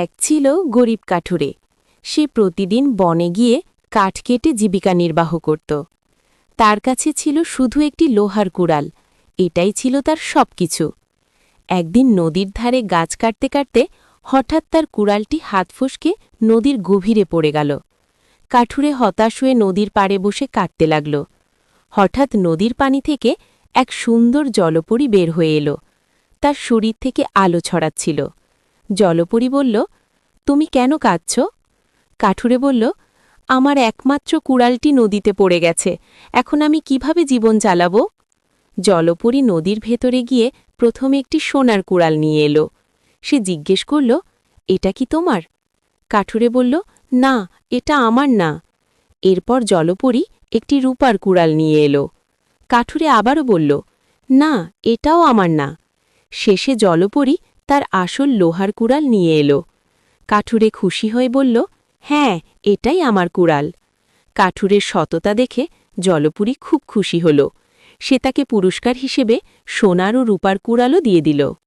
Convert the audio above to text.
এক ছিল গরিব কাঠুরে। সে প্রতিদিন বনে গিয়ে কাঠ কেটে জীবিকা নির্বাহ করত। তার কাছে ছিল শুধু একটি লোহার কুড়াল, এটাই ছিল তার সবকিছু। একদিন নদীর ধারে গাছ কাটতে কাটতে হঠাৎ তার কুড়ালটি হাত ফসকে নদীর গভীরে পড়ে গেল। কাঠুরে হতাশ হয়ে নদীর পাড়ে বসে কাটতে লাগল। হঠাৎ নদীর পানি থেকে এক সুন্দর জলপরী বের হয়ে এলো। তার শরীর থেকে আলো ছড়াচ্ছিল। জলপরী বলল, তুমি কেন কাঁদছ? কাঠুরে বলল, আমার একমাত্র কুড়ালটি নদীতে পড়ে গেছে, এখন আমি কিভাবে জীবন চালাব? জলপরী নদীর ভেতরে গিয়ে প্রথমে একটি সোনার কুড়াল নিয়ে এলো। সে জিজ্ঞেস করল, এটা কি তোমার? কাঠুরে বলল, না, এটা আমার না। এরপর জলপরী একটি রূপার কুড়াল নিয়ে এলো। কাঠুরে আবারও বলল, না, এটাও আমার না। শেষে জলপরী তার আসল লোহার কুড়াল নিয়ে এলো। কাঠুরে খুশি হয়ে বলল, হ্যাঁ, এটাই আমার কুড়াল। কাঠুরের সততা দেখে জলপরী খুব খুশি হল। সে তাকে পুরস্কার হিসেবে সোনার ও রূপার কুড়ালও দিয়ে দিল।